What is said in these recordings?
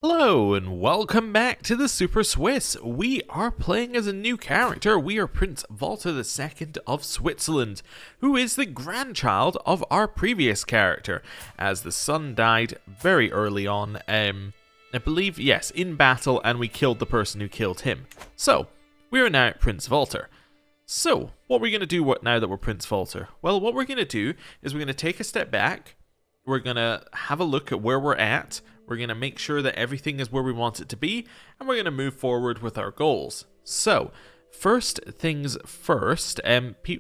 Hello and welcome back to the Super Swiss. We are playing as a new character. We are Prince Walter II of Switzerland, who is the grandchild of our previous character, as the son died very early on, I believe, yes, in battle, and we killed the person who killed him. So, we are now at Prince Walter. So, what are we going to do now that we're Prince Walter? Well, what we're going to do is we're going to take a step back, we're going to have a look at where we're at, we're going to make sure that everything is where we want it to be, and we're going to move forward with our goals. So, first things first,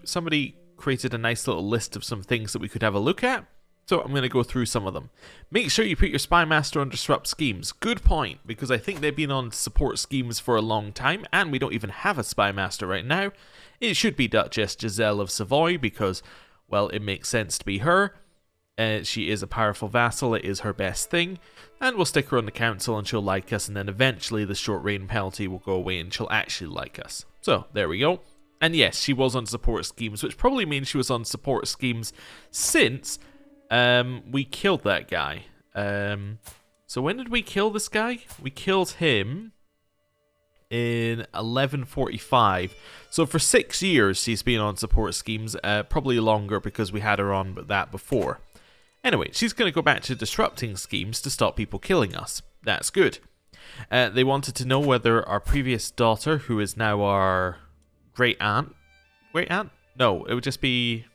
somebody created a nice little list of some things that we could have a look at, so I'm going to go through some of them. Make sure you put your Spy Master on Disrupt schemes. Good point, because I think they've been on support schemes for a long time, and we don't even have a Spy Master right now. It should be Duchess Giselle of Savoy, because, well, it makes sense to be her. She is a powerful vassal, it is her best thing, and we'll stick her on the council and she'll like us, and then eventually the short reign penalty will go away and she'll actually like us. So, there we go. And yes, she was on support schemes, which probably means she was on support schemes since we killed that guy. So when did we kill this guy? We killed him in 1145. So for 6 years she's been on support schemes, probably longer because we had her on that before. Anyway, she's going to go back to disrupting schemes to stop people killing us. That's good. They wanted to know whether our previous daughter, who is now our great-aunt... Great-aunt? No, it would just be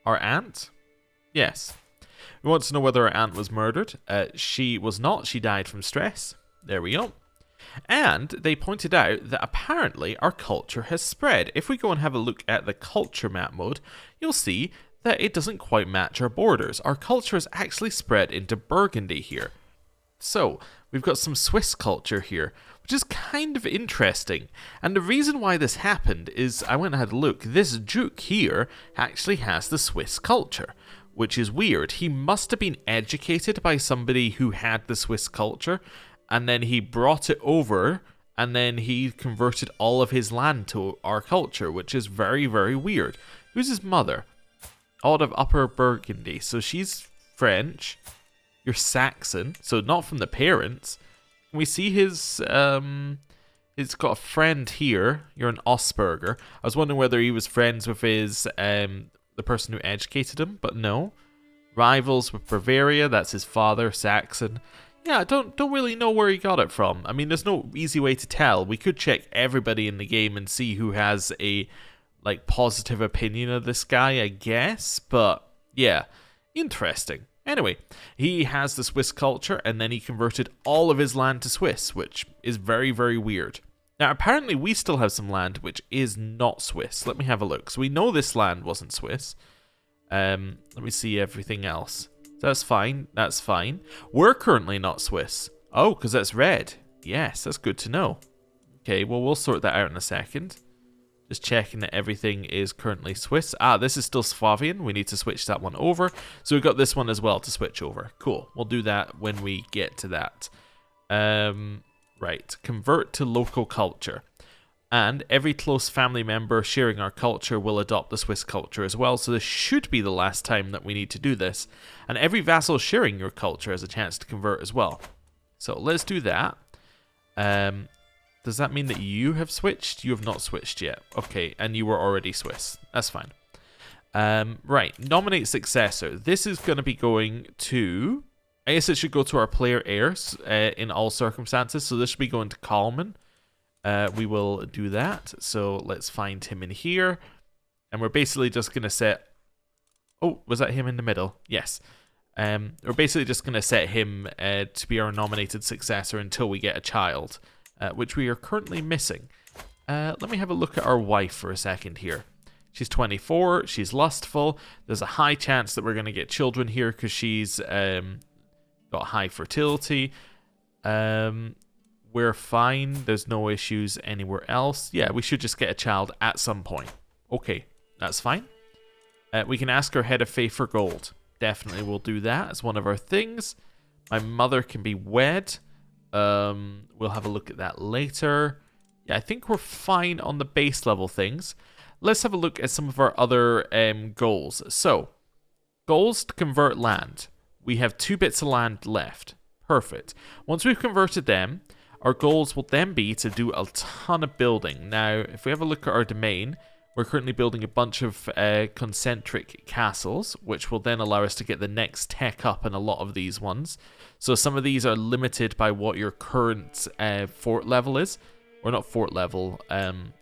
our aunt? Yes. We want to know whether our aunt was murdered. She was not. She died from stress. There we go. And they pointed out that apparently our culture has spread. If we go and have a look at the culture map mode, you'll see that it doesn't quite match our borders. Our culture has actually spread into Burgundy here. So, we've got some Swiss culture here, which is kind of interesting. And the reason why this happened is, I went and had a look, this Duke here actually has the Swiss culture, which is weird. He must have been educated by somebody who had the Swiss culture, and then he brought it over, and then he converted all of his land to our culture, which is very, very weird. Who's his mother? Out of Upper Burgundy, so she's French. You're Saxon, so not from the parents. We see he's got a friend here. You're an Osberger. I was wondering whether he was friends with his the person who educated him, but no. Rivals with Bavaria. That's his father, Saxon. Yeah, I don't really know where he got it from. I mean, there's no easy way to tell. We could check everybody in the game and see who has a positive opinion of this guy, I guess, but yeah, interesting. Anyway, he has the Swiss culture, and then he converted all of his land to Swiss, which is very, very weird. Now, apparently we still have some land which is not Swiss. Let me have a look. So we know this land wasn't Swiss. Let me see everything else. That's fine, that's fine. We're currently not Swiss. Oh, because that's red. Yes, that's good to know. Okay, well, we'll sort that out in a second. Just checking that everything is currently Swiss. Ah, this is still Swabian. We need to switch that one over. So we've got this one as well to switch over. Cool. We'll do that when we get to that. Right. Convert to local culture. And every close family member sharing our culture will adopt the Swiss culture as well. So this should be the last time that we need to do this. And every vassal sharing your culture has a chance to convert as well. So let's do that. Does that mean that you have switched? You have not switched yet. Okay, and you were already Swiss. That's fine. Right, nominate successor. This is going to be going to... I guess it should go to our player heirs in all circumstances. So this should be going to Kalman. We will do that. So let's find him in here. And we're basically just going to set... Oh, was that him in the middle? Yes. We're basically just going to set him to be our nominated successor until we get a child. Which we are currently missing. Let me have a look at our wife for a second here. She's 24, she's lustful. There's a high chance that we're going to get children here because she's got high fertility. We're fine, there's no issues anywhere else. Yeah, we should just get a child at some point. Okay, that's fine. We can ask our head of faith for gold. Definitely we'll do that as one of our things. My mother can be wed. We'll have a look at that later. Yeah, I think we're fine on the base level things. Let's have a look at some of our other goals. So, goals to convert land. We have 2 bits of land left. Perfect. Once we've converted them, our goals will then be to do a ton of building. Now, if we have a look at our domain, we're currently building a bunch of concentric castles, which will then allow us to get the next tech up in a lot of these ones. So some of these are limited by what your current fort level is. Or not fort level,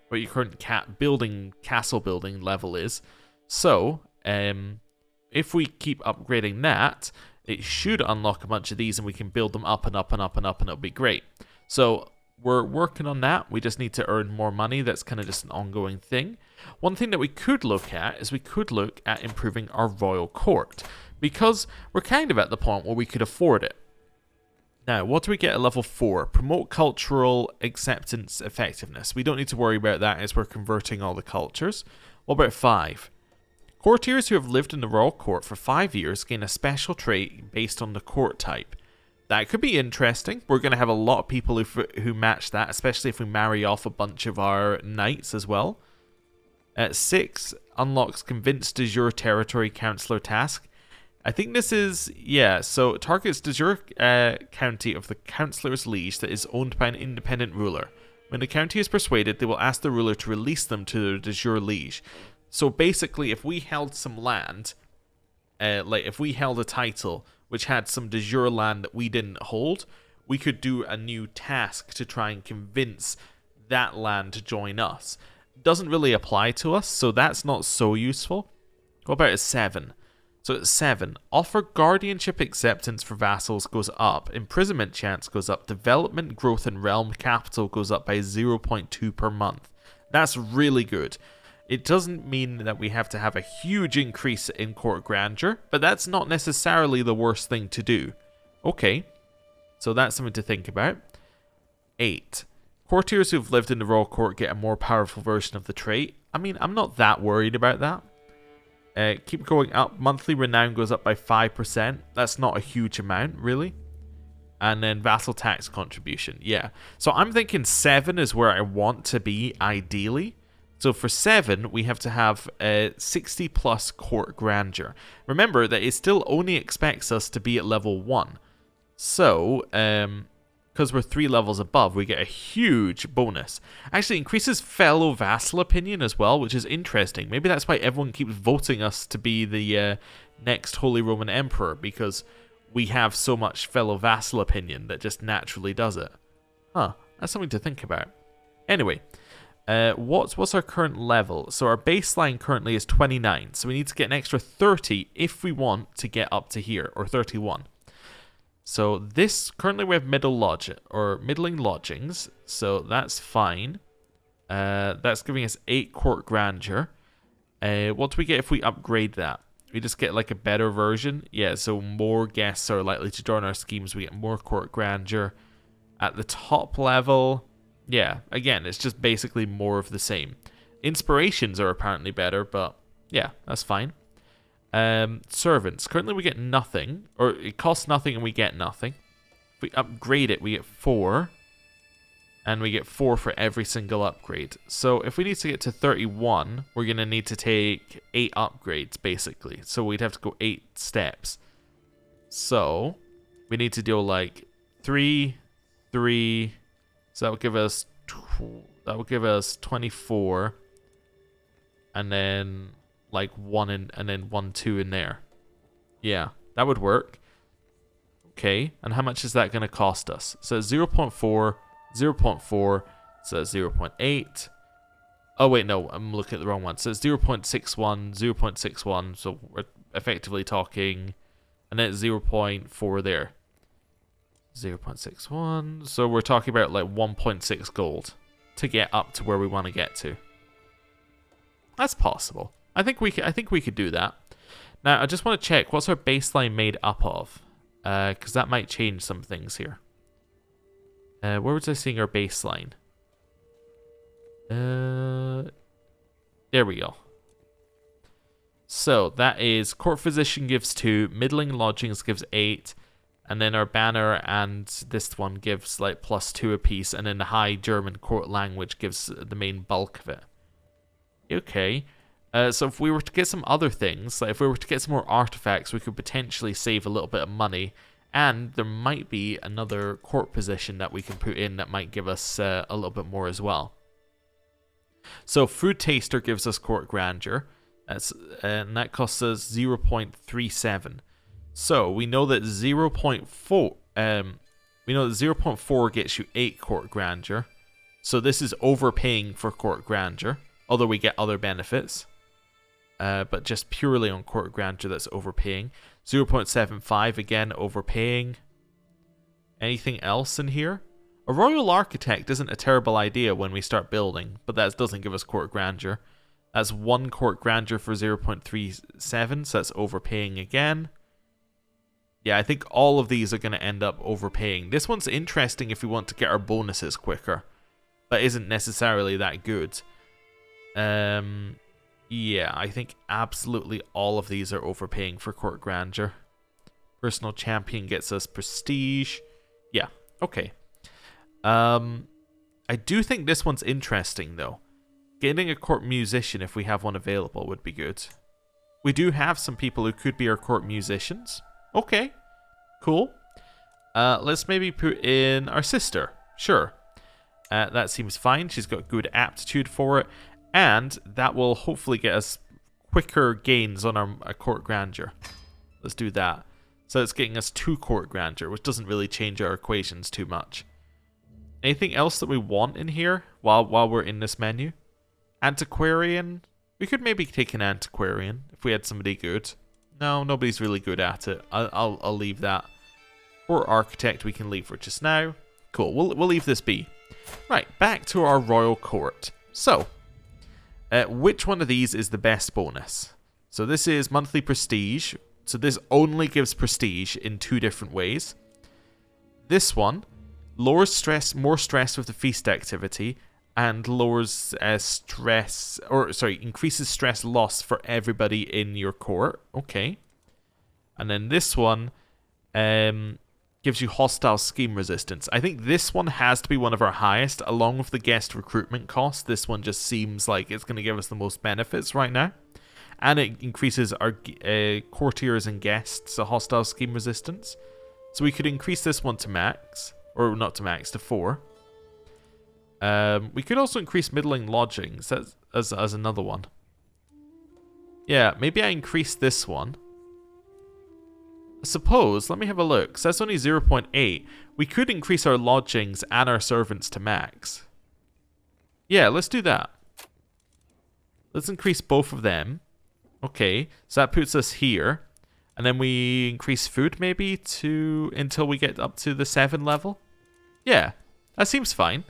what your current castle building level is. So, if we keep upgrading that, it should unlock a bunch of these and we can build them up and up and up and up and it'll be great. So we're working on that. We just need to earn more money. That's kind of just an ongoing thing. One thing that we could look at is we could look at improving our royal court, because we're kind of at the point where we could afford it. Now, what do we get at level 4? Promote cultural acceptance effectiveness. We don't need to worry about that as we're converting all the cultures. What about 5? Courtiers who have lived in the royal court for 5 years gain a special trait based on the court type. That could be interesting. We're going to have a lot of people who match that, especially if we marry off a bunch of our knights as well. At 6, unlocks convince de jure territory councillor task. I think this is, yeah, so it targets de jure county of the councillor's liege that is owned by an independent ruler. When the county is persuaded, they will ask the ruler to release them to their de jure liege. So basically, if we held some land, like if we held a title which had some de jure land that we didn't hold, we could do a new task to try and convince that land to join us. Doesn't really apply to us, so that's not so useful. What about a 7? So at 7, offer guardianship acceptance for vassals goes up, imprisonment chance goes up, development growth and realm capital goes up by 0.2 per month. That's really good. It doesn't mean that we have to have a huge increase in court grandeur, but that's not necessarily the worst thing to do. Okay, so that's something to think about. 8. Courtiers who've lived in the royal court get a more powerful version of the trait. I mean, I'm not that worried about that. Keep going up. Monthly renown goes up by 5%. That's not a huge amount, really. And then vassal tax contribution. Yeah. So I'm thinking 7 is where I want to be, ideally. So for 7, we have to have 60 plus court grandeur. Remember that it still only expects us to be at level 1. So, because we're 3 levels above, we get a huge bonus. Actually, increases fellow vassal opinion as well, which is interesting. Maybe that's why everyone keeps voting us to be the next Holy Roman Emperor, because we have so much fellow vassal opinion that just naturally does it. Huh, that's something to think about. Anyway, what's our current level? So our baseline currently is 29, so we need to get an extra 30 if we want to get up to here, or 31. So this, currently we have middling lodgings, so that's fine. That's giving us 8 court grandeur. What do we get if we upgrade that? We just get like a better version. Yeah, so more guests are likely to join our schemes. We get more court grandeur. At the top level, yeah, again, it's just basically more of the same. Inspirations are apparently better, but yeah, that's fine. Servants. Currently we get nothing, or it costs nothing and we get nothing. If we upgrade it, we get 4. And we get 4 for every single upgrade. So if we need to get to 31, we're going to need to take 8 upgrades, basically. So we'd have to go 8 steps. So we need to do like 3, 3. So that would give us 24. And then like 1 and then 1, 2 in there. Yeah, that would work. Okay, and how much is that going to cost us? So 0.4, 0.4, so 0.8. Oh wait, no, I'm looking at the wrong one. So it's 0.61, 0.61, so we're effectively talking, and then it's 0.4 there. 0.61, so we're talking about like 1.6 gold to get up to where we want to get to. That's possible. I think we could do that. Now, I just want to check, what's our baseline made up of? Because that might change some things here. Where was I seeing our baseline? There we go. So, that is court physician gives 2, middling lodgings gives 8, and then our banner and this one gives like +2 apiece, and then the high German court language gives the main bulk of it. Okay. So if we were to get some other things, like if we were to get some more artifacts, we could potentially save a little bit of money And there might be another court position that we can put in that might give us a little bit more as well. So food taster gives us court grandeur. And that costs us 0.37. So we know that 0.4 0.4 gets you 8 court grandeur. So this is overpaying for court grandeur, although we get other benefits. But just purely on court grandeur, that's overpaying. 0.75 again, overpaying. Anything else in here? A royal architect isn't a terrible idea when we start building, but that doesn't give us court grandeur. That's 1 court grandeur for 0.37, so that's overpaying again. Yeah, I think all of these are going to end up overpaying. This one's interesting if we want to get our bonuses quicker, but isn't necessarily that good. Yeah, I think absolutely all of these are overpaying for court grandeur. Personal champion gets us prestige. Yeah, okay. I do think this one's interesting, though. Getting a court musician, if we have one available, would be good. We do have some people who could be our court musicians. Okay, cool. Let's maybe put in our sister. Sure. That seems fine. She's got good aptitude for it. And that will hopefully get us quicker gains on our court grandeur. Let's do that. So it's getting us 2 court grandeur, which doesn't really change our equations too much. Anything else that we want in here while we're in this menu? Antiquarian? We could maybe take an antiquarian if we had somebody good. No, nobody's really good at it. I'll leave that. Or architect we can leave for just now. Cool, we'll leave this be. Right, back to our royal court. So, which one of these is the best bonus? So this is monthly prestige. So this only gives prestige in 2 different ways. This one lowers stress, more stress with the feast activity, and lowers increases stress loss for everybody in your court. Okay. And then this one gives you hostile scheme resistance. I think this one has to be one of our highest, along with the guest recruitment cost. This one just seems like it's going to give us the most benefits right now. And it increases our courtiers and guests, so hostile scheme resistance. So we could increase this one to max. Or not to max, to 4. We could also increase middling lodgings as another one. Yeah, maybe I increase this one. I suppose, let me have a look. So that's only 0.8. We could increase our lodgings and our servants to max. Yeah, let's do that. Let's increase both of them. Okay, so that puts us here. And then we increase food maybe until we get up to the 7 level. Yeah, that seems fine.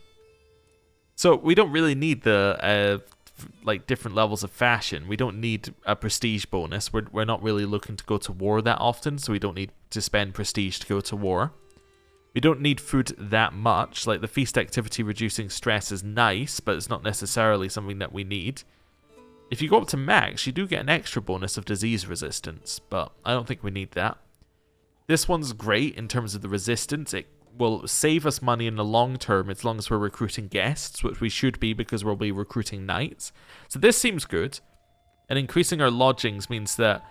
So we don't really need the different levels of fashion. We don't need a prestige bonus. We're not really looking to go to war that often, so we don't need to spend prestige to go to war. We don't need food that much. Like the feast activity reducing stress is nice, but it's not necessarily something that we need. If you go up to max, you do get an extra bonus of disease resistance, but I don't think we need that. This one's great in terms of the resistance. It will save us money in the long term as long as we're recruiting guests, which we should be because we'll be recruiting knights. So this seems good. And increasing our lodgings means that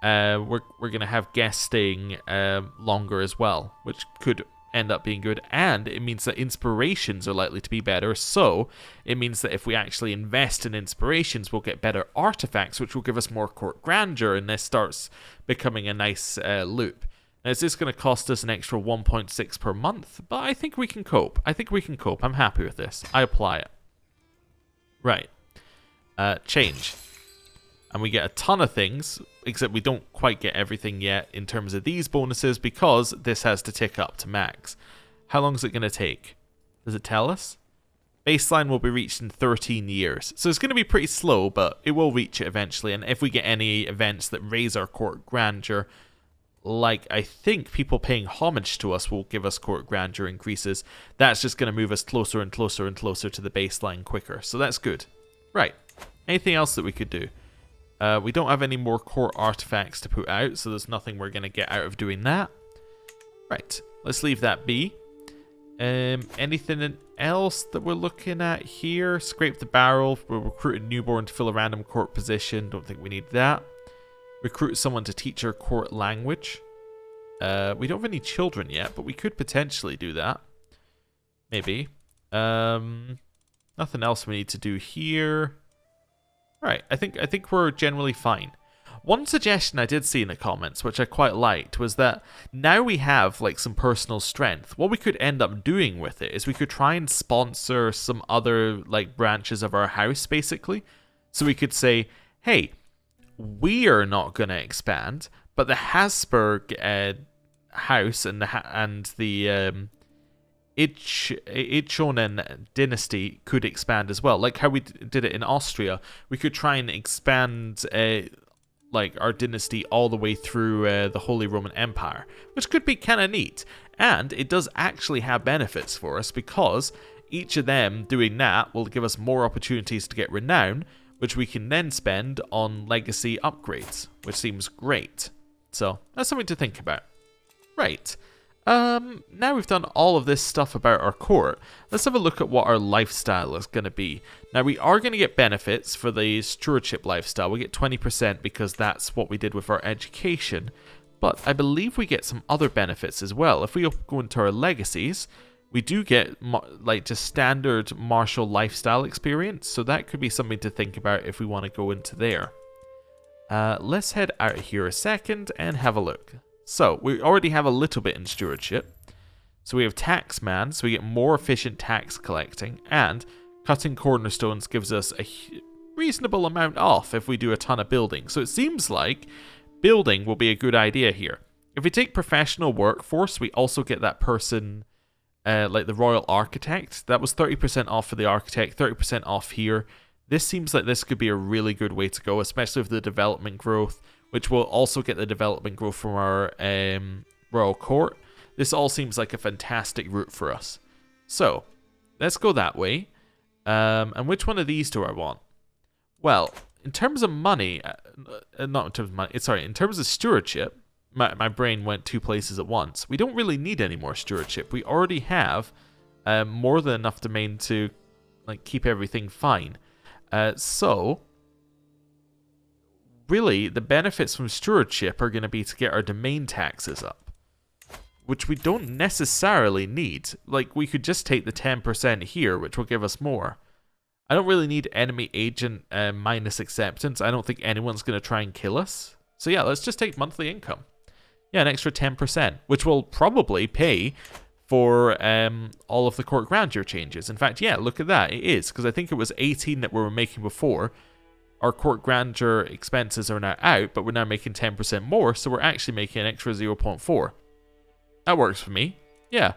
we're going to have guests staying longer as well, which could end up being good. And it means that inspirations are likely to be better. So it means that if we actually invest in inspirations, we'll get better artifacts, which will give us more court grandeur. And this starts becoming a nice loop. Now, is this going to cost us an extra 1.6 per month? But I think we can cope. I'm happy with this. I apply it. Right. Change. And we get a ton of things, except we don't quite get everything yet in terms of these bonuses because this has to tick up to max. How long is it going to take? Does it tell us? Baseline will be reached in 13 years. So it's going to be pretty slow, but it will reach it eventually. And if we get any events that raise our court grandeur, like I think people paying homage to us will give us court grandeur increases, that's just going to move us closer and closer and closer to the baseline quicker. So that's good. Right. Anything else that we could do? We don't have any more court artifacts to put out, so there's nothing we're going to get out of doing that. Right, let's leave that be. Anything else that we're looking at here? Scrape the barrel. We'll recruit a newborn to fill a random court position. Don't think we need that. Recruit someone to teach our court language. We don't have any children yet, but we could potentially do that. Maybe. Nothing else we need to do here. Alright, I think we're generally fine. One suggestion I did see in the comments, which I quite liked, was that now we have like some personal strength. What we could end up doing with it is we could try and sponsor some other like branches of our house, basically. So we could say, hey, we are not going to expand, but the Habsburg house and the Ichonen dynasty could expand as well. Like how we did it in Austria, we could try and expand like our dynasty all the way through the Holy Roman Empire, which could be kind of neat. And it does actually have benefits for us, because each of them doing that will give us more opportunities to get renown, which we can then spend on legacy upgrades, which seems great. So that's something to think about. Right. Now we've done all of this stuff about our court, let's have a look at what our lifestyle is going to be. Now we are going to get benefits for the stewardship lifestyle. We get 20% because that's what we did with our education. But I believe we get some other benefits as well. If we go into our legacies, we do get like just standard martial lifestyle experience. So that could be something to think about if we want to go into there. Let's head out of here a second and have a look. So, we already have a little bit in stewardship. So we have taxman, so we get more efficient tax collecting, and cutting cornerstones gives us a reasonable amount off if we do a ton of building. So it seems like building will be a good idea here. If we take professional workforce, we also get that person, like the royal architect. That was 30% off for the architect, 30% off here. This seems like this could be a really good way to go, especially with the development growth, which will also get the development growth from our royal court. This all seems like a fantastic route for us. So, let's go that way. And which one of these do I want? Well, in terms of money, not in terms of money, sorry, in terms of stewardship, my brain went two places at once. We don't really need any more stewardship. We already have more than enough domain to like keep everything fine. So, really, the benefits from stewardship are going to be to get our domain taxes up, which we don't necessarily need. Like, we could just take the 10% here, which will give us more. I don't really need enemy agent minus acceptance. I don't think anyone's going to try and kill us. So yeah, let's just take monthly income. Yeah, an extra 10%, which will probably pay for all of the court grandeur changes. In fact, yeah, look at that. It is, because I think it was 18 that we were making before. Our court grandeur expenses are now out, but we're now making 10% more, so we're actually making an extra 0.4. That works for me. Yeah,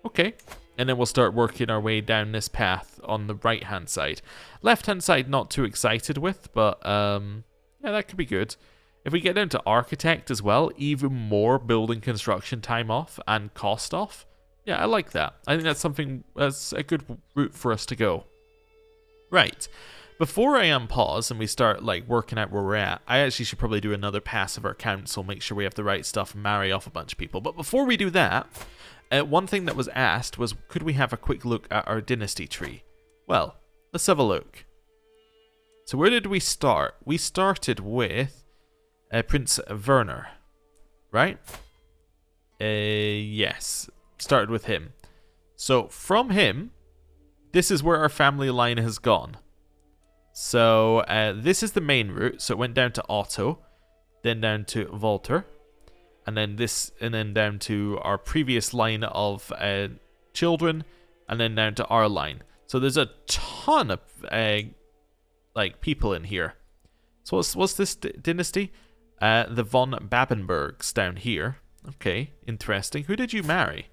okay. And then we'll start working our way down this path on the right-hand side. Left-hand side, not too excited with, but yeah, that could be good. If we get down to architect as well, even more building construction time off and cost off. Yeah, I like that. I think that's a good route for us to go. Right. Before I unpause and we start like working out where we're at, I actually should probably do another pass of our council, make sure we have the right stuff and marry off a bunch of people. But before we do that, one thing that was asked was, could we have a quick look at our dynasty tree? Well, let's have a look. So where did we start? We started with Prince Werner, right? Yes, started with him. So from him, this is where our family line has gone. So this is the main route. So it went down to Otto, then down to Walter, and then down to our previous line of children, and then down to our line. So there's a ton of like people in here. So what's this dynasty? The von Babenbergs down here. Okay, interesting. Who did you marry?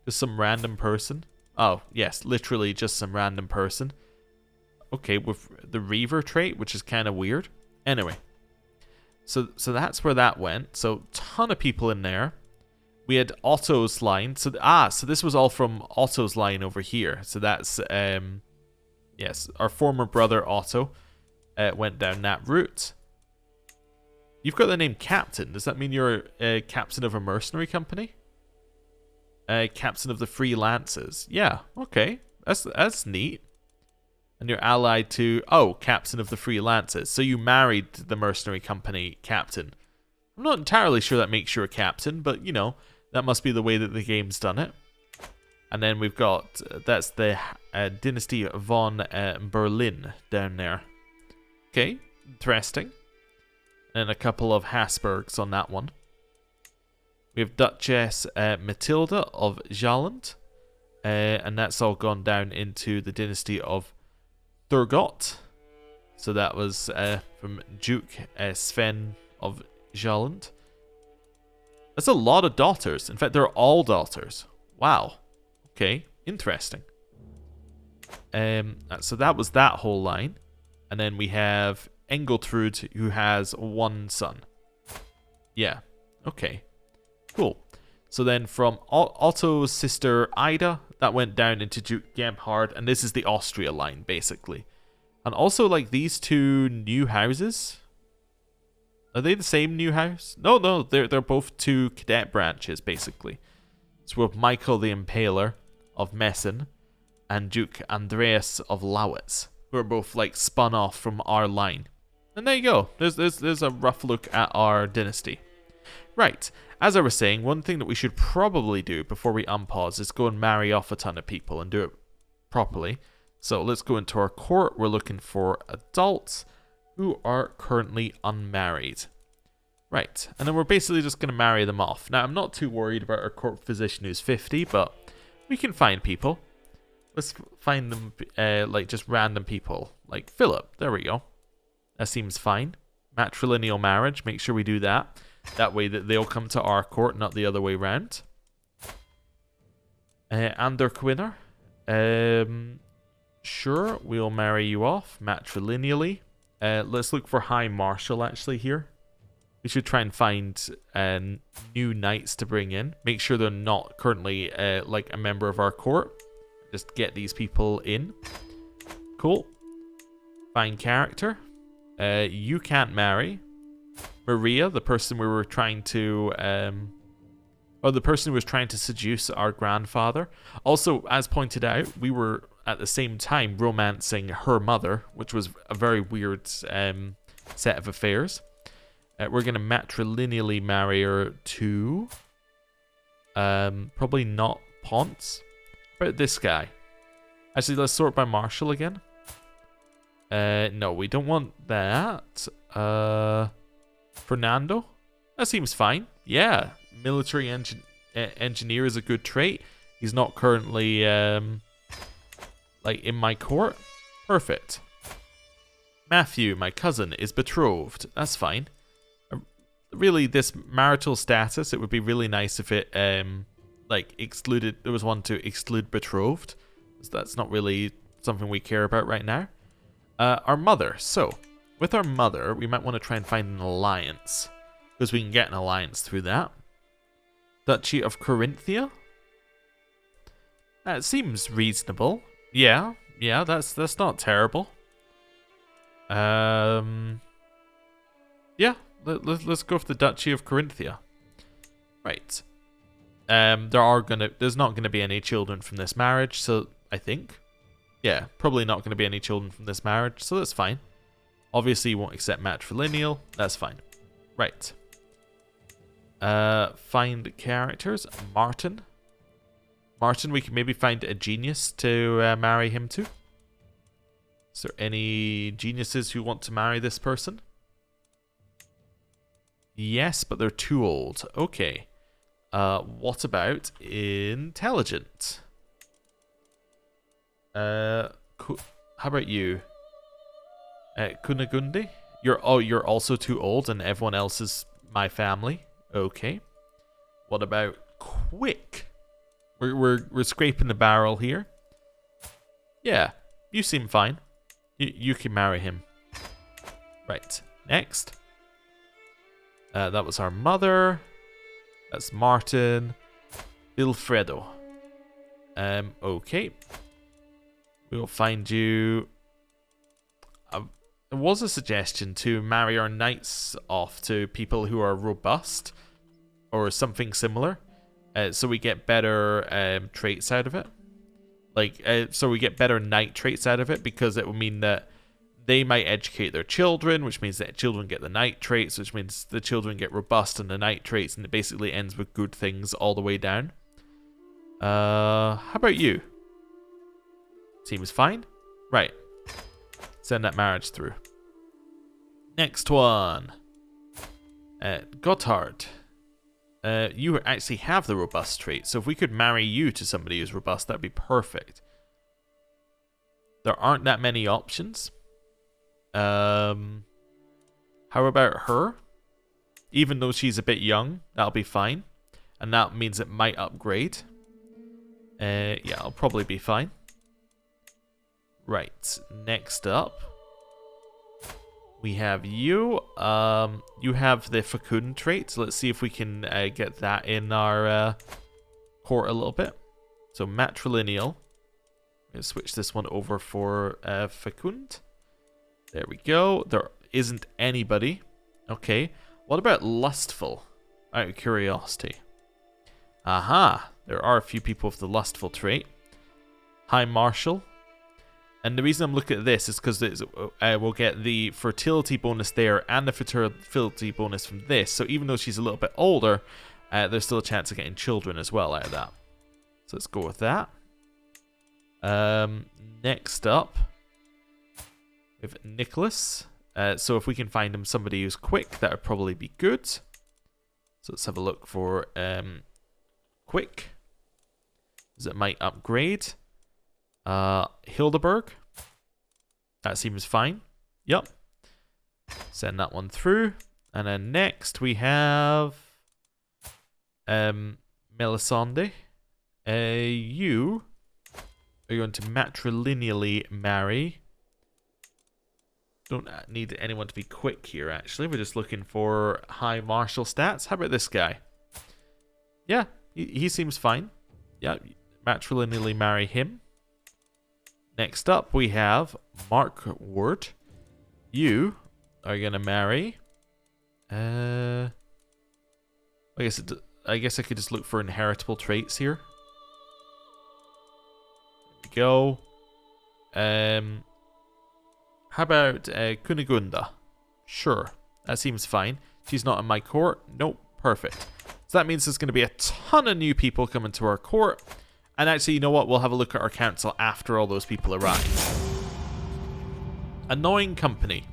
Just some random person? Oh, yes, literally just some random person. Okay, with the Reaver trait, which is kind of weird. Anyway, so that's where that went. So ton of people in there. We had Otto's line. So this was all from Otto's line over here. So that's yes, our former brother Otto went down that route. You've got the name Captain. Does that mean you're a captain of a mercenary company? Captain of the Free Lancers. Yeah, okay. That's neat. And you're allied to, captain of the Free Lancers. So you married the mercenary company captain. I'm not entirely sure that makes you a captain, but, you know, that must be the way that the game's done it. And then we've got, that's the Dynasty von Berlin down there. Okay, interesting. And a couple of Habsburgs on that one. We have Duchess Matilda of Jylland. And that's all gone down into the Dynasty of Thurgot. So that was from Duke Sven of Jylland. That's a lot of daughters. In fact, they're all daughters. Wow. Okay, interesting. So that was that whole line. And then we have Engeltrud, who has one son. Yeah, okay. Cool. So then from Otto's sister Ida, that went down into Duke Gebhard, and this is the Austria line, basically. And also, like, these two new houses, are they the same new house? No, they're both two cadet branches, basically. So we have Michael the Impaler of Meissen and Duke Andreas of Lowitz, who are both, like, spun off from our line. And there you go. There's a rough look at our dynasty. Right. As I was saying, one thing that we should probably do before we unpause is go and marry off a ton of people and do it properly. So let's go into our court. We're looking for adults who are currently unmarried. Right. And then we're basically just going to marry them off. Now, I'm not too worried about our court physician who's 50, but we can find people. Let's find them, like, just random people. Like Philip. There we go. That seems fine. Matrilineal marriage. Make sure we do that. That way that they'll come to our court, not the other way round. Anderquinner. Sure, we'll marry you off matrilineally. Let's look for High Marshal, actually, here. We should try and find new knights to bring in. Make sure they're not currently, like, a member of our court. Just get these people in. Cool. Find character. You can't marry. Maria, the person we were trying to, or the person who was trying to seduce our grandfather. Also, as pointed out, we were at the same time romancing her mother, which was a very weird set of affairs. We're going to matrilineally marry her to, probably not Ponce. How about this guy? Actually, let's sort by Marshall again. No, we don't want that. Fernando? That seems fine. Yeah, military engineer is a good trait. He's not currently, like, in my court. Perfect. Matthew, my cousin, is betrothed. That's fine. Really, this marital status, it would be really nice if it, like, excluded, there was one to exclude betrothed. So that's not really something we care about right now. Our mother. So, with our mother, we might want to try and find an alliance, because we can get an alliance through that. Duchy of Carinthia? That seems reasonable. Yeah, that's not terrible. Yeah, let's go for the Duchy of Carinthia. Right. There's not gonna be any children from this marriage, so I think. Yeah, probably not gonna be any children from this marriage, so that's fine. Obviously, you won't accept matrilineal. That's fine. Right. Find characters. Martin. Martin, we can maybe find a genius to marry him to. Is there any geniuses who want to marry this person? Yes, but they're too old. Okay. What about intelligent? How about you? Kunagundi? You're also too old and everyone else is my family. Okay. What about quick? We're scraping the barrel here. Yeah, you seem fine. You can marry him. Right. Next. That was our mother. That's Martin. Vilfredo. Okay. We'll find you. There was a suggestion to marry our knights off to people who are robust or something similar, so we get better traits out of it. Like, so we get better knight traits out of it, because it will mean that they might educate their children, which means that children get the knight traits, which means the children get robust in the knight traits, and it basically ends with good things all the way down. How about you? Seems fine. Right. Send that marriage through. Next one. Gotthard. You actually have the robust trait, so if we could marry you to somebody who's robust, that'd be perfect. There aren't that many options. How about her? Even though she's a bit young, that'll be fine. And that means it might upgrade. Yeah, I'll probably be fine. Right, next up. We have you. You have the fecund trait. So let's see if we can get that in our court a little bit. So matrilineal. Let's switch this one over for fecund. There we go. There isn't anybody. Okay. What about lustful? Out of curiosity. Aha. There are a few people with the lustful trait. High Marshal. And the reason I'm looking at this is because we'll get the fertility bonus there and the fertility bonus from this. So even though she's a little bit older, there's still a chance of getting children as well out of that. So let's go with that. Next up, we have Nicholas. So if we can find him somebody who's quick, that would probably be good. So let's have a look for quick. Because it might upgrade. Hildeberg. That seems fine. Yep. Send that one through. And then next we have Melisande. You are going to matrilineally marry. Don't need anyone to be quick here, actually. We're just looking for high martial stats. How about this guy? Yeah, he seems fine. Yeah, matrilineally marry him. Next up, we have Mark Ward. You are going to marry... I guess I could just look for inheritable traits here. There we go. How about Kunigunda? Sure, that seems fine. She's not in my court. Nope, perfect. So that means there's going to be a ton of new people coming to our court. And actually, you know what? We'll have a look at our council after all those people arrive. Annoying company.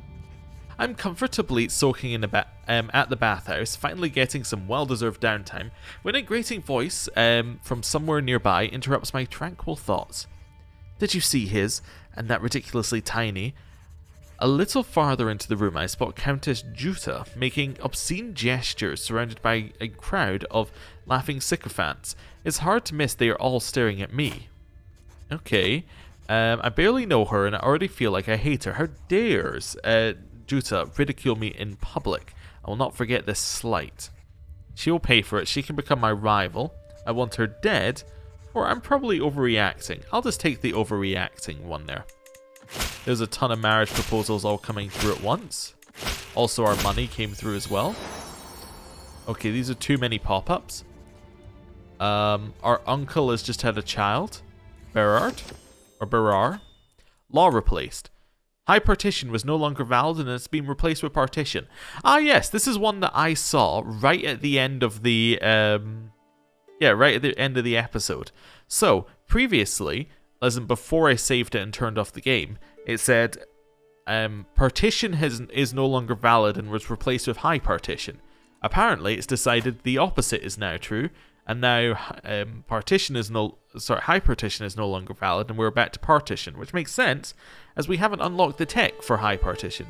I'm comfortably soaking in at the bathhouse, finally getting some well-deserved downtime, when a grating voice from somewhere nearby interrupts my tranquil thoughts. Did you see his? And that ridiculously tiny? A little farther into the room, I spot Countess Juta making obscene gestures surrounded by a crowd of laughing sycophants. It's hard to miss they are all staring at me. Okay. I barely know her and I already feel like I hate her. How dares Juta ridicule me in public? I will not forget this slight. She will pay for it. She can become my rival. I want her dead, or I'm probably overreacting. I'll just take the overreacting one there. There's a ton of marriage proposals all coming through at once. Also, our money came through as well. Okay, these are too many pop-ups. Our uncle has just had a child. Berard. Or Berar. Law replaced. High partition was no longer valid and it's been replaced with partition. Ah, yes, this is one that I saw right at the end of the... right at the end of the episode. So, previously... as in before I saved it and turned off the game, it said partition is no longer valid and was replaced with high partition. Apparently, it's decided the opposite is now true, and now high partition is no longer valid, and we're back to partition, which makes sense as we haven't unlocked the tech for high partition.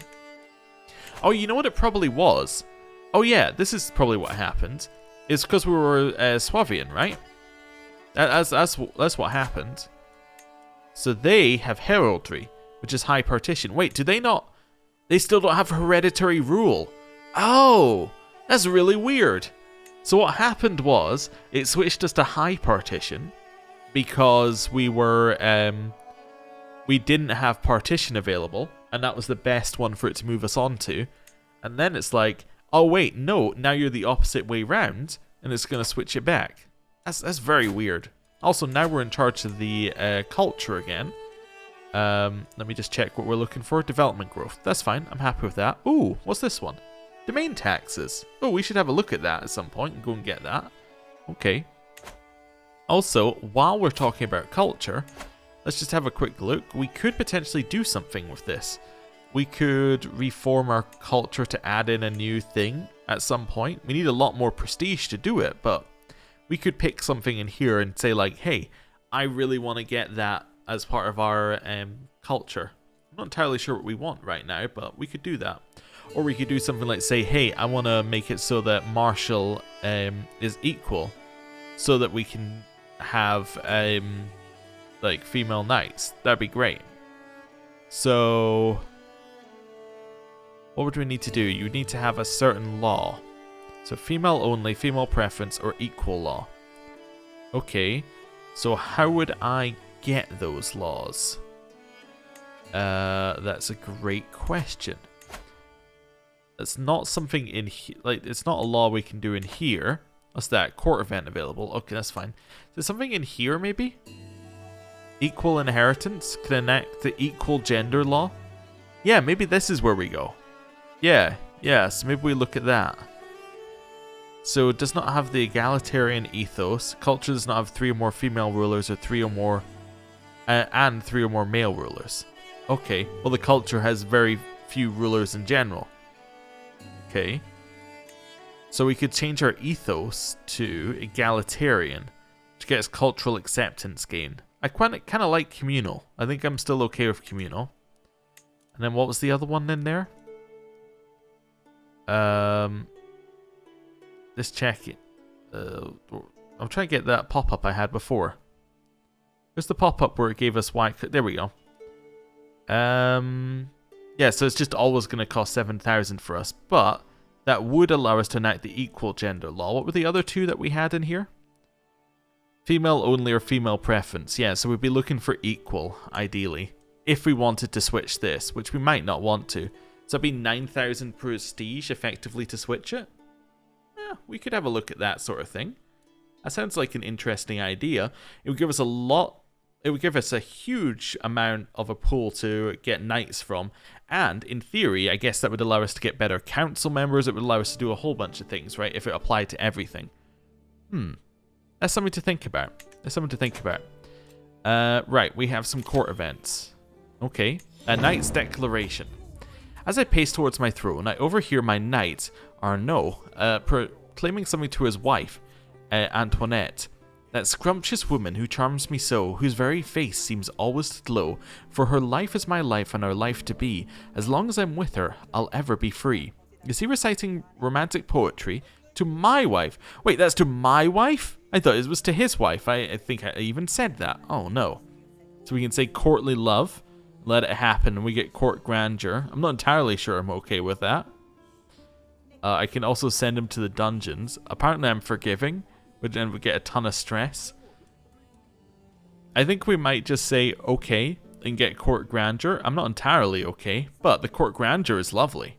Oh, you know what it probably was? Oh yeah, this is probably what happened. It's because we were Swavian, right? That's what happened. So they have heraldry, which is high partition. Wait, do they not? They still don't have hereditary rule. Oh, that's really weird. So what happened was, it switched us to high partition because we didn't have partition available, and that was the best one for it to move us on to. And then it's like, oh wait, no, now you're the opposite way round, and it's going to switch it back. That's very weird. Also, now we're in charge of the culture again. Let me just check what we're looking for. Development growth. That's fine. I'm happy with that. Ooh, what's this one? Domain taxes. Oh, we should have a look at that at some point and go and get that. Okay. Also, while we're talking about culture, let's just have a quick look. We could potentially do something with this. We could reform our culture to add in a new thing at some point. We need a lot more prestige to do it, but we could pick something in here and say like, hey, I really want to get that as part of our culture. I'm not entirely sure what we want right now, but we could do that. Or we could do something like say, hey, I want to make it so that martial is equal, so that we can have like female knights. That'd be great. So what would we need to do? You would need to have a certain law. So female only, female preference, or equal law. Okay, so how would I get those laws? That's a great question. It's not something in here, like, it's not a law we can do in here. What's that? Court event available. Okay, that's fine. Is there something in here, maybe? Equal inheritance? Can enact the equal gender law? Yeah, maybe this is where we go. Yeah, so maybe we look at that. So it does not have the egalitarian ethos. Culture does not have 3 or more female rulers or 3 or more, and 3 or more male rulers. Okay, well the culture has very few rulers in general. Okay, so we could change our ethos to egalitarian to get us cultural acceptance gain. I kind of like communal. I think I'm still okay with communal. And then what was the other one in there? Let's check it. I'm trying to get that pop-up I had before. Where's the pop-up where it gave us white? There we go. Yeah, so it's just always going to cost 7,000 for us, but that would allow us to enact the equal gender law. What were the other two that we had in here? Female only or female preference. Yeah, so we'd be looking for equal, ideally, if we wanted to switch this, which we might not want to. So it'd be 9,000 prestige, effectively, to switch it. Yeah, we could have a look at that sort of thing. That sounds like an interesting idea. It would give us a lot. It would give us a huge amount of a pool to get knights from. And in theory, I guess that would allow us to get better council members. It would allow us to do a whole bunch of things, right? If it applied to everything. That's something to think about. Right, we have some court events. Okay. A knight's declaration. As I pace towards my throne, I overhear my knight, Arnaud, proclaiming something to his wife, Antoinette. That scrumptious woman who charms me so, whose very face seems always to glow, for her life is my life and our life to be. As long as I'm with her, I'll ever be free. Is he reciting romantic poetry to my wife? Wait, that's to my wife? I thought it was to his wife. I think I even said that. Oh no. So we can say courtly love, let it happen, and we get court grandeur. I'm not entirely sure I'm okay with that. I can also send him to the dungeons. Apparently I'm forgiving, but then we get a ton of stress. I think we might just say okay and get court grandeur. I'm not entirely okay, but the court grandeur is lovely.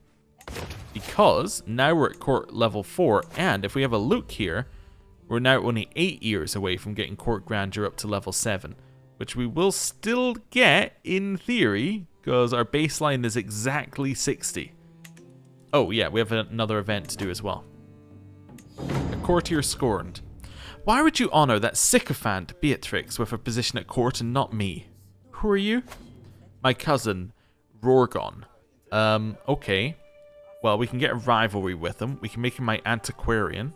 Because now we're at court level 4, and if we have a look here, we're now only 8 years away from getting court grandeur up to level 7. Which we will still get, in theory, because our baseline is exactly 60. Oh yeah, we have another event to do as well. A courtier scorned. Why would you honor that sycophant Beatrix with a position at court and not me? Who are you? My cousin, Rorgon. Okay. Well, we can get a rivalry with him. We can make him my antiquarian.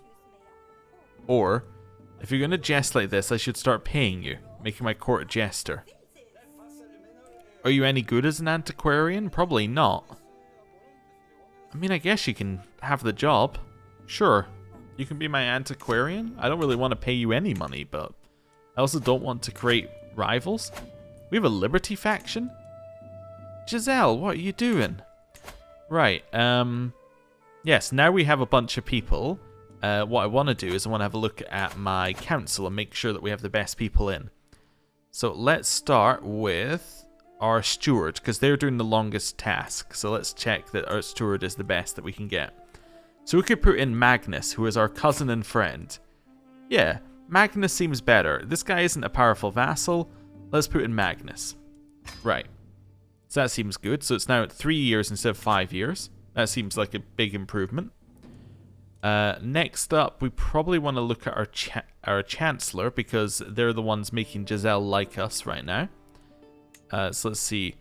Or, if you're going to jest like this, I should start paying you. Making my court jester. Are you any good as an antiquarian? Probably not. I mean, I guess you can have the job. Sure. You can be my antiquarian. I don't really want to pay you any money, but I also don't want to create rivals. We have a Liberty faction? Giselle, what are you doing? Right, yes, now we have a bunch of people. What I want to do is I want to have a look at my council and make sure that we have the best people in. So let's start with our steward, because they're doing the longest task. So let's check that our steward is the best that we can get. So we could put in Magnus, who is our cousin and friend. Yeah, Magnus seems better. This guy isn't a powerful vassal. Let's put in Magnus. Right. So that seems good. So it's now at 3 years instead of 5 years. That seems like a big improvement. Next up, we probably want to look at our Chancellor, because they're the ones making Giselle like us right now. So let's see.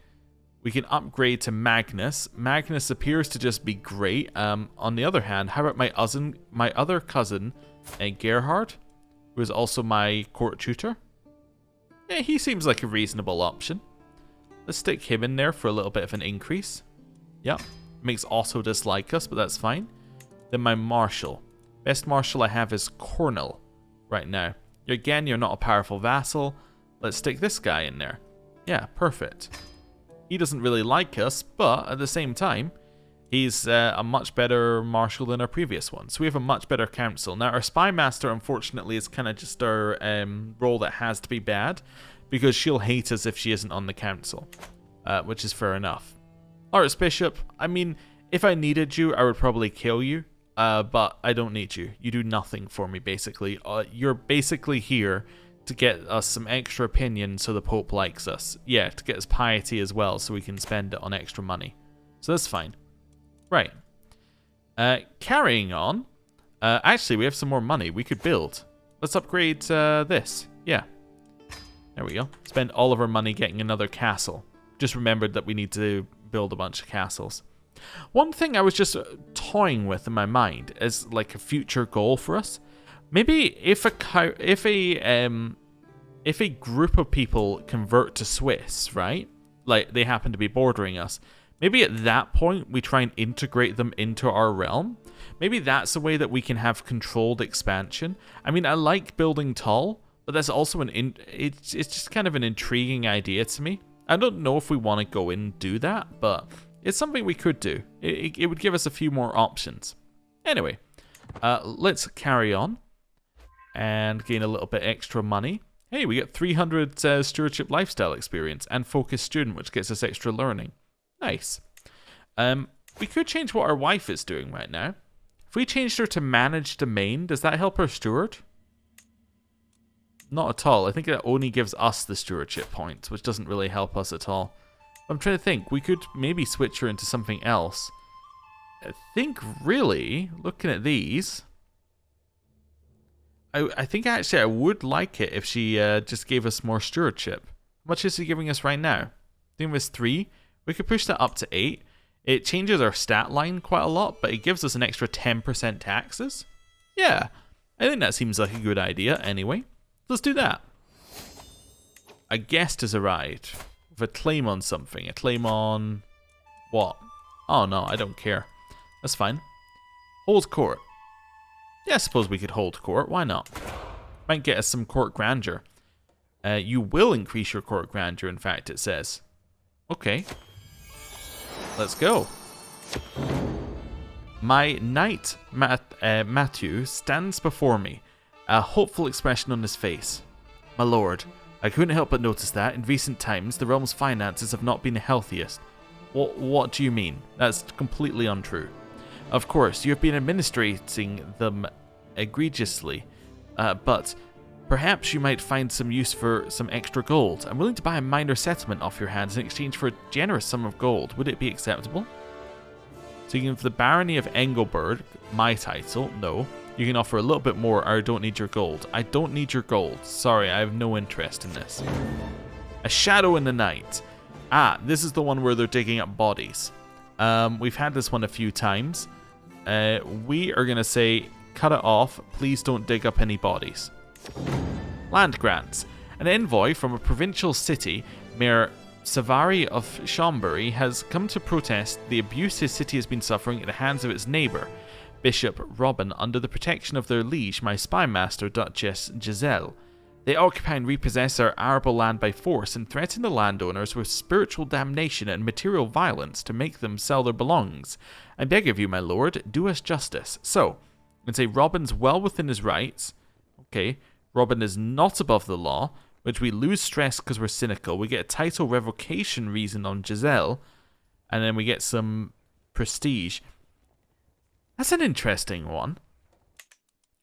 We can upgrade to Magnus. Magnus appears to just be great. On the other hand, how about my other cousin, Gerhard, who is also my court tutor? Yeah, he seems like a reasonable option. Let's stick him in there for a little bit of an increase. Yep, makes Otto dislike us, but that's fine. Then my Marshal. Best Marshal I have is Cornel right now. Again, you're not a powerful vassal. Let's stick this guy in there. Yeah, perfect. He doesn't really like us, but at the same time, he's a much better Marshal than our previous one. So we have a much better council. Now, our Spy Master, unfortunately, is kind of just our role that has to be bad, because she'll hate us if she isn't on the council, which is fair enough. Archbishop, I mean, if I needed you, I would probably kill you, but I don't need you. You do nothing for me, basically. You're basically here to get us some extra opinion so the Pope likes us. Yeah, to get us piety as well, so we can spend it on extra money. So that's fine. Right. Carrying on. Actually, we have some more money we could build. Let's upgrade this. Yeah. There we go. Spend all of our money getting another castle. Just remembered that we need to build a bunch of castles. One thing I was just toying with in my mind is like a future goal for us. Maybe if a group of people convert to Swiss, right? Like they happen to be bordering us. Maybe at that point we try and integrate them into our realm. Maybe that's a way that we can have controlled expansion. I mean, I like building tall, but that's also it's just kind of an intriguing idea to me. I don't know if we want to go in and do that, but it's something we could do. It would give us a few more options. Anyway, let's carry on and gain a little bit extra money. Hey, we get 300 Stewardship Lifestyle experience and Focus Student, which gets us extra learning. Nice. We could change what our wife is doing right now. If we changed her to Manage Domain, does that help her steward? Not at all. I think that only gives us the stewardship points, which doesn't really help us at all. I'm trying to think. We could maybe switch her into something else. I think, really, looking at these, I think actually I would like it if she just gave us more stewardship. How much is she giving us right now? I think it was 3. We could push that up to 8. It changes our stat line quite a lot, but it gives us an extra 10% taxes. Yeah, I think that seems like a good idea anyway. Let's do that. A guest has arrived with a claim on something. A claim on what? Oh no, I don't care. That's fine. Hold court. Yeah, I suppose we could hold court. Why not? Might get us some court grandeur. You will increase your court grandeur, in fact, it says. Okay. Let's go. My knight, Matthew, stands before me, a hopeful expression on his face. My lord, I couldn't help but notice that, in recent times, the realm's finances have not been the healthiest. What do you mean? That's completely untrue. Of course, you have been administrating them egregiously, but perhaps you might find some use for some extra gold. I'm willing to buy a minor settlement off your hands in exchange for a generous sum of gold. Would it be acceptable? So you can, for the barony of Engelberg, my title, no. You can offer a little bit more, or I don't need your gold. I don't need your gold. Sorry, I have no interest in this. A shadow in the night. Ah, this is the one where they're digging up bodies. We've had this one a few times. We are going to say, cut it off. Please don't dig up any bodies. Land grants. An envoy from a provincial city, Mayor Savary of Chambéry, has come to protest the abuse his city has been suffering at the hands of its neighbour, Bishop Robin, under the protection of their liege, my spy master, Duchess Giselle. They occupy and repossess our arable land by force and threaten the landowners with spiritual damnation and material violence to make them sell their belongings. I beg of you, my lord, do us justice. So, and say Robin's well within his rights. Okay, Robin is not above the law, which we lose stress because we're cynical. We get a title revocation reason on Giselle, and then we get some prestige. That's an interesting one.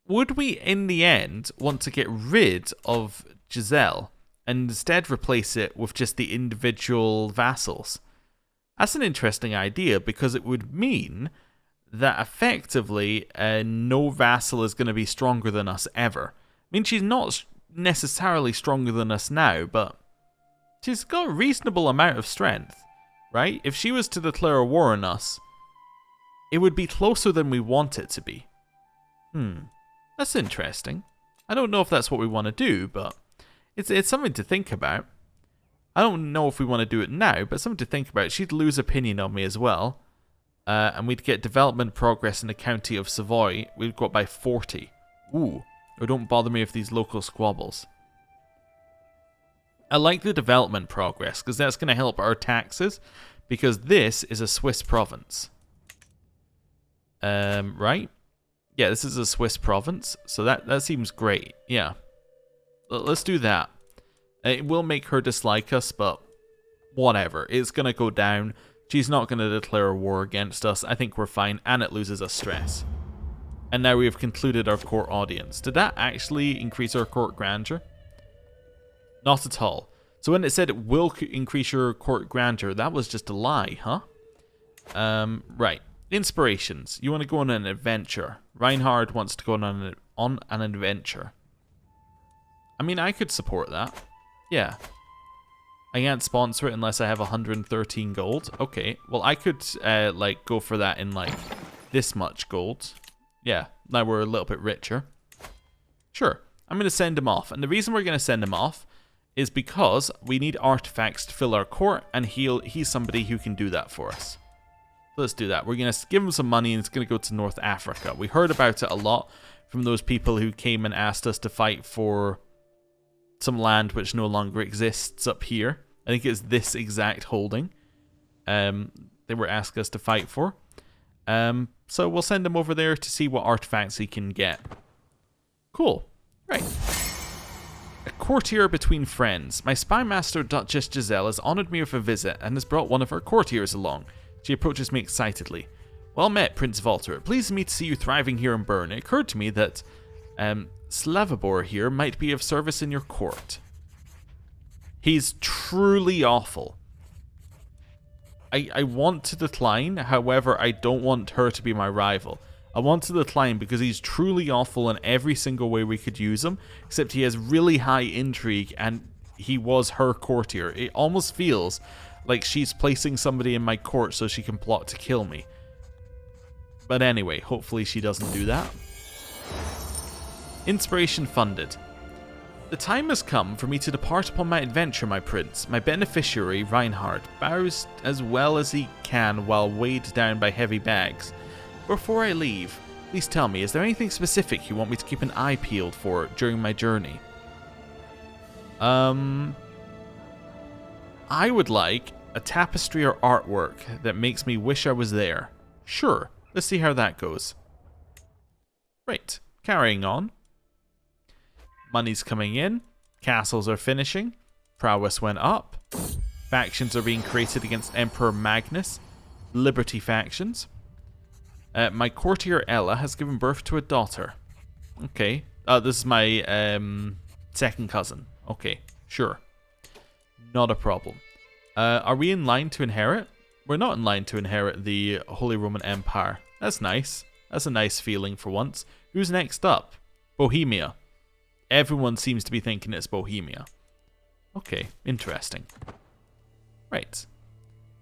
Would we, in the end, want to get rid of Giselle and instead replace it with just the individual vassals. That's an interesting idea because it would mean that effectively no vassal is going to be stronger than us ever. I mean, she's not necessarily stronger than us now, but she's got a reasonable amount of strength, right? If she was to declare a war on us, it would be closer than we want it to be. That's interesting. I don't know if that's what we want to do, but it's something to think about. I don't know if we want to do it now, but something to think about. She'd lose opinion on me as well. And we'd get development progress in the county of Savoy. We'd go up by 40. Ooh. Or don't bother me with these local squabbles. I like the development progress, because that's going to help our taxes. Because this is a Swiss province. Right? Yeah, this is a Swiss province. So that seems great. Yeah. Let's do that. It will make her dislike us, but whatever. It's going to go down. She's not going to declare a war against us. I think we're fine, and it loses us stress. And now we have concluded our court audience. Did that actually increase our court grandeur? Not at all. So when it said it will increase your court grandeur, that was just a lie, huh? Right. Inspirations. You want to go on an adventure. Reinhard wants to go on an adventure. I mean, I could support that. Yeah. I can't sponsor it unless I have 113 gold. Okay. Well, I could, go for that in, this much gold. Yeah. Now we're a little bit richer. Sure. I'm going to send him off. And the reason we're going to send him off is because we need artifacts to fill our court, and he's somebody who can do that for us. So let's do that. We're going to give him some money, and it's going to go to North Africa. We heard about it a lot from those people who came and asked us to fight for some land which no longer exists up here. I think it's this exact holding they were asking us to fight for. So we'll send him over there to see what artifacts he can get. Cool. Right. A courtier between friends. My spy master, Duchess Giselle, has honored me with a visit and has brought one of her courtiers along. She approaches me excitedly. Well met, Prince Walter. It pleases me to see you thriving here in Bern. It occurred to me that Slavobor here might be of service in your court. He's truly awful. I want to decline, however, I don't want her to be my rival. I want to decline because he's truly awful in every single way we could use him, except he has really high intrigue and he was her courtier. It almost feels like she's placing somebody in my court so she can plot to kill me. But anyway, hopefully she doesn't do that. Inspiration funded. The time has come for me to depart upon my adventure, my prince. My beneficiary, Reinhard, bows as well as he can while weighed down by heavy bags. Before I leave, please tell me, is there anything specific you want me to keep an eye peeled for during my journey? I would like a tapestry or artwork that makes me wish I was there. Sure, let's see how that goes. Right, carrying on. Money's coming in. Castles are finishing. Prowess went up. Factions are being created against Emperor Magnus. Liberty factions. My courtier Ella has given birth to a daughter. Okay. This is my second cousin. Okay, sure. Not a problem. Are we in line to inherit? We're not in line to inherit the Holy Roman Empire. That's nice. That's a nice feeling for once. Who's next up? Bohemia. Everyone seems to be thinking it's Bohemia. Okay, interesting. Right.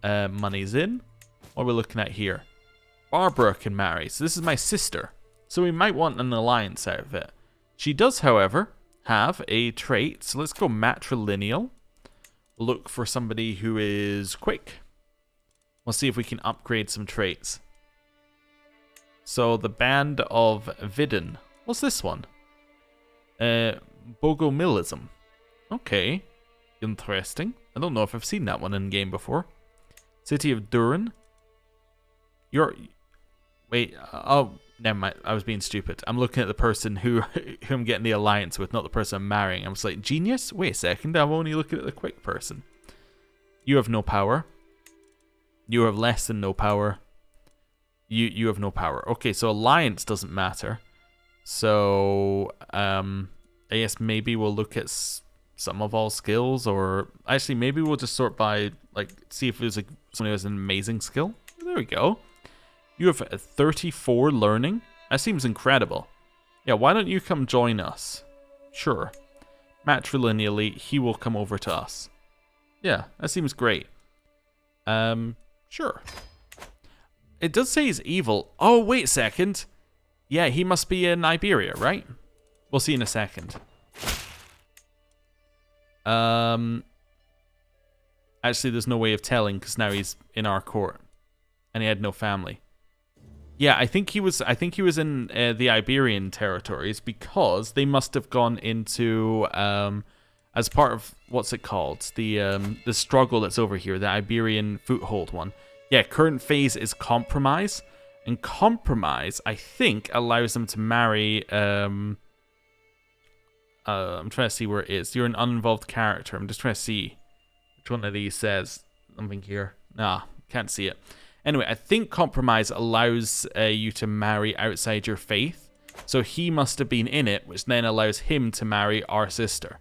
Money's in. What are we looking at here? Barbara can marry. So this is my sister. So we might want an alliance out of it. She does, however, have a trait. So let's go matrilineal. Look for somebody who is quick. We'll see if we can upgrade some traits. So the Band of Vidin. What's this one? Bogomilism. Okay. Interesting. I don't know if I've seen that one in game before. City of Durin. Wait. Oh, never mind. I was being stupid. I'm looking at the person who I'm getting the alliance with, not the person I'm marrying. I was like, genius? Wait a second. I'm only looking at the quick person. You have no power. You have less than no power. You have no power. Okay, so alliance doesn't matter. So, I guess maybe we'll look at some of all skills, or actually maybe we'll just sort by, like, see if there's someone who has an amazing skill. There we go. You have 34 learning. That seems incredible. Yeah, why don't you come join us? Sure. Matrilineally, he will come over to us. Yeah, that seems great. Sure. It does say he's evil. Oh, wait a second. Yeah, he must be in Iberia, right? We'll see in a second. Actually, there's no way of telling because now he's in our court, and he had no family. Yeah, I think he was in the Iberian territories because they must have gone into as part of what's it called, the struggle that's over here, the Iberian foothold one. Yeah, current phase is compromise, and compromise I think allows them to marry. I'm trying to see where it is. You're an uninvolved character. I'm just trying to see which one of these says something here. Nah, can't see it. Anyway, I think compromise allows you to marry outside your faith. So he must have been in it, which then allows him to marry our sister.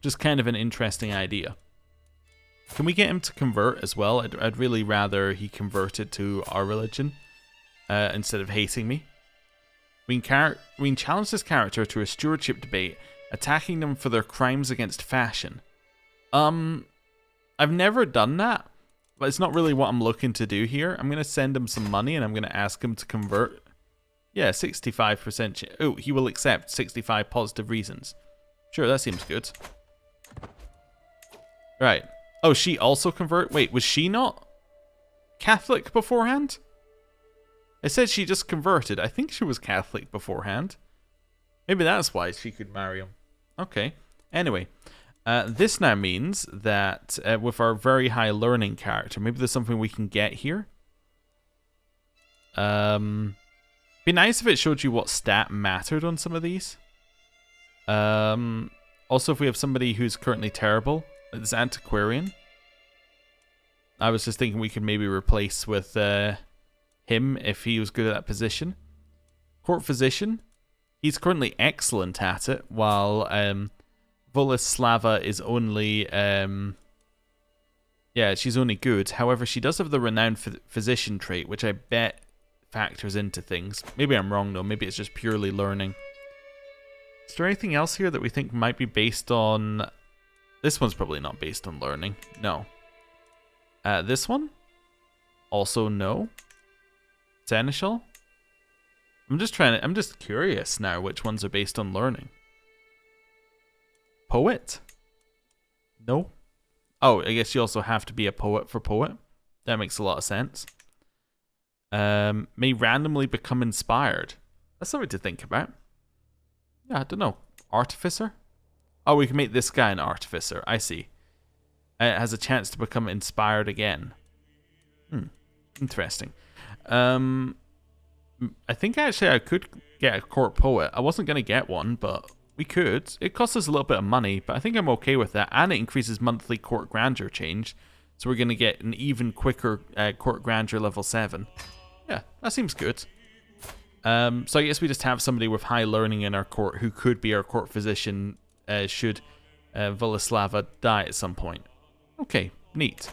Just kind of an interesting idea. Can we get him to convert as well? I'd really rather he converted to our religion instead of hating me. We can challenge this character to a stewardship debate, attacking them for their crimes against fashion. I've never done that, but it's not really what I'm looking to do here. I'm going to send him some money and I'm going to ask him to convert. Yeah, 65%. Oh, he will accept 65 positive reasons. Sure, that seems good. Right. Oh, she also convert? Wait, was she not Catholic beforehand? It said she just converted. I think she was Catholic beforehand. Maybe that's why she could marry him. Okay. Anyway, this now means that with our very high learning character, maybe there's something we can get here. Be nice if it showed you what stat mattered on some of these. Also, if we have somebody who's currently terrible, like this antiquarian, I was just thinking we could maybe replace with him if he was good at that position. Court physician, he's currently excellent at it, while Volislava is only yeah, she's only good. However, she does have the renowned physician trait, which I bet factors into things. Maybe I'm wrong though. Maybe it's just purely learning. Is there anything else here that we think might be based on? This one's probably not based on learning. No. This one? Also no. Seneschal? I'm just curious now which ones are based on learning. Poet? No. Oh, I guess you also have to be a poet for poet. That makes a lot of sense. May randomly become inspired. That's something to think about. Yeah, I don't know. Artificer? Oh, we can make this guy an artificer. I see. It has a chance to become inspired again. Interesting. I think actually I could get a court poet. I wasn't going to get one, but we could. It costs us a little bit of money, but I think I'm okay with that. And it increases monthly court grandeur change. So we're going to get an even quicker court grandeur level 7. Yeah, that seems good. So I guess we just have somebody with high learning in our court who could be our court physician should Volislava die at some point. Okay, neat.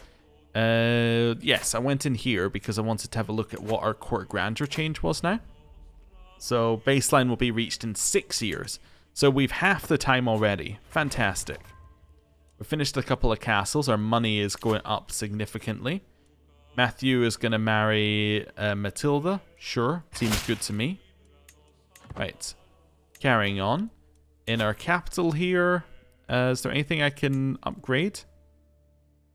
Yes, I went in here because I wanted to have a look at what our court grandeur change was now. So baseline will be reached in 6 years. So we've half the time already. Fantastic. We finished a couple of castles. Our money is going up significantly. Matthew is going to marry Matilda. Sure, seems good to me. Right, carrying on. In our capital here, is there anything I can upgrade?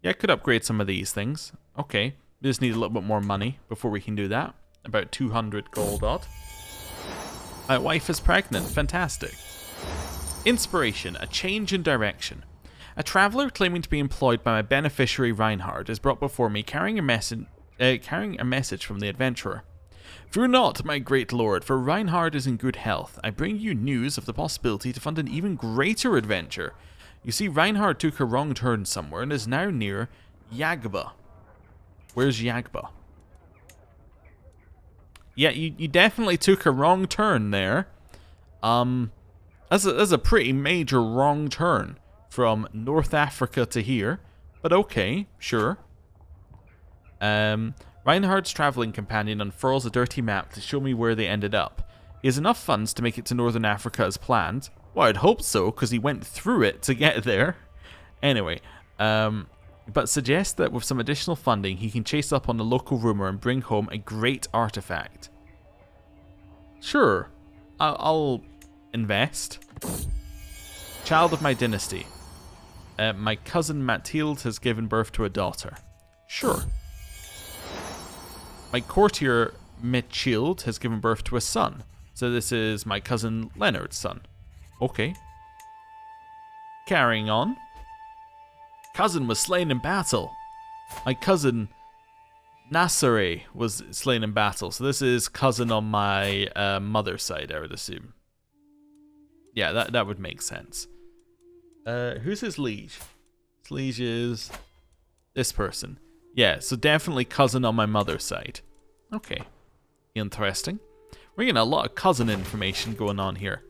Yeah, I could upgrade some of these things. Okay, we just need a little bit more money before we can do that. About 200 gold odd. My wife is pregnant. Fantastic. Inspiration, a change in direction. A traveller claiming to be employed by my beneficiary Reinhard is brought before me carrying a message from the adventurer. Fear not, my great lord, for Reinhard is in good health. I bring you news of the possibility to fund an even greater adventure. You see, Reinhard took a wrong turn somewhere and is now near Jagba. Where's Jagba? Yeah, you definitely took a wrong turn there. That's a pretty major wrong turn. from North Africa to here. But okay, sure. Reinhardt's traveling companion unfurls a dirty map to show me where they ended up. He has enough funds to make it to Northern Africa as planned. Well, I'd hope so, because he went through it to get there. Anyway, but suggests that with some additional funding, he can chase up on the local rumor and bring home a great artifact. Sure, I'll invest. Child of my dynasty. My cousin Mathilde has given birth to a daughter. Sure. My courtier Mechilde has given birth to a son. So this is my cousin Leonard's son. Okay. Carrying on. Cousin was slain in battle. My cousin Nassere was slain in battle. So this is cousin on my mother's side, I would assume. Yeah, that would make sense. Who's his liege? His liege is this person. Yeah, so definitely cousin on my mother's side. Okay. Interesting. We're getting a lot of cousin information going on here.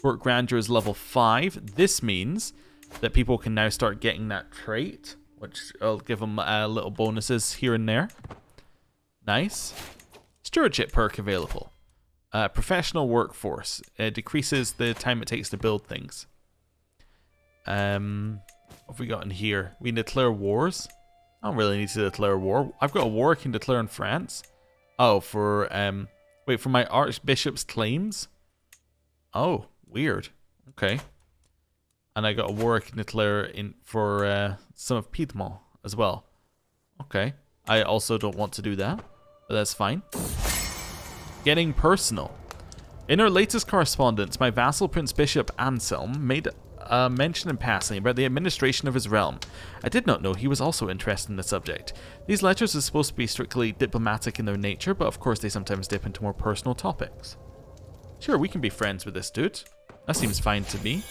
Court grandeur is level 5. This means that people can now start getting that trait, which I'll give them little bonuses here and there. Nice. Stewardship perk available. Professional workforce. Decreases the time it takes to build things. What have we got in here? We can declare wars. I don't really need to declare war. I've got a war I can declare in France. Oh, for for my archbishop's claims? Oh, weird. Okay. And I got a war I can declare for some of Piedmont as well. Okay. I also don't want to do that, but that's fine. Getting personal. In our latest correspondence, my vassal Prince Bishop Anselm made a mention in passing about the administration of his realm. I did not know he was also interested in the subject. These letters are supposed to be strictly diplomatic in their nature, but of course they sometimes dip into more personal topics. Sure, we can be friends with this dude. That seems fine to me.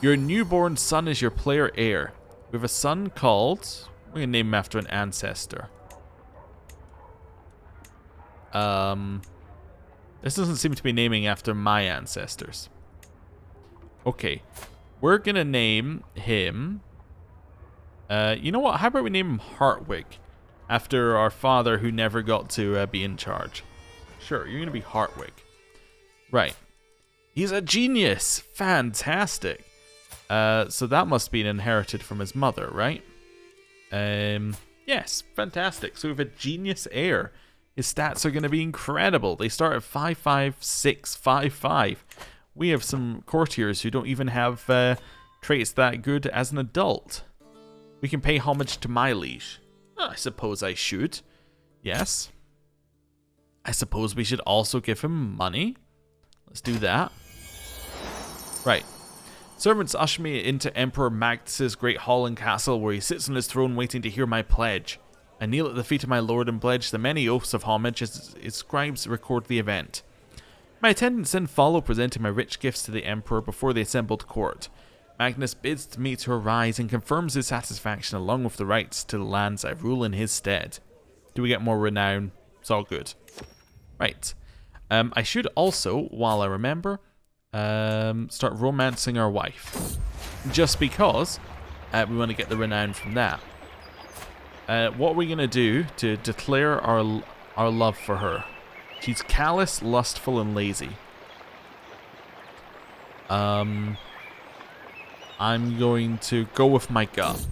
Your newborn son is your player heir. We have a son called... We're going to name him after an ancestor. This doesn't seem to be naming after my ancestors. Okay. We're going to name him... you know what? How about we name him Hartwig? After our father who never got to be in charge. Sure, you're going to be Hartwig. Right. He's a genius. Fantastic. So that must be inherited from his mother, right? Yes, fantastic. So we have a genius heir. His stats are going to be incredible. They start at 5'5", 6'5". We have some courtiers who don't even have traits that good as an adult. We can pay homage to my liege. I suppose I should. Yes. I suppose we should also give him money. Let's do that. Right. Servants usher me into Emperor Magnus's great hall and castle, where he sits on his throne waiting to hear my pledge. I kneel at the feet of my lord and pledge the many oaths of homage as his scribes record the event. My attendants then follow, presenting my rich gifts to the emperor before the assembled court. Magnus bids me to arise and confirms his satisfaction along with the rights to the lands I rule in his stead. Do we get more renown? It's all good. Right. I should also, while I remember, start romancing our wife. Just because we want to get the renown from that. What are we going to do to declare our love for her? She's callous, lustful, and lazy. I'm going to go with my gut.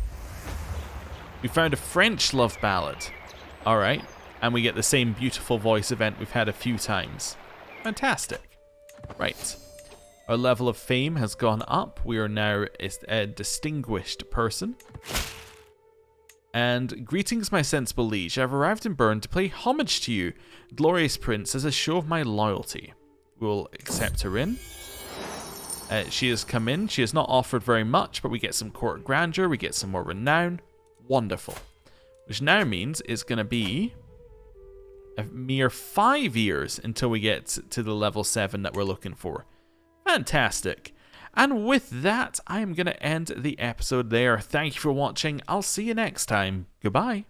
We found a French love ballad. Alright. And we get the same beautiful voice event we've had a few times. Fantastic. Right. Our level of fame has gone up. We are now a distinguished person. And greetings, my sensible liege. I've arrived in Bern to pay homage to you, glorious prince, as a show of my loyalty. We'll accept her in. She has come in. She has not offered very much, but we get some court grandeur. We get some more renown. Wonderful. Which now means it's going to be a mere 5 years until we get to the level 7 that we're looking for. Fantastic. And with that, I am going to end the episode there. Thank you for watching. I'll see you next time. Goodbye.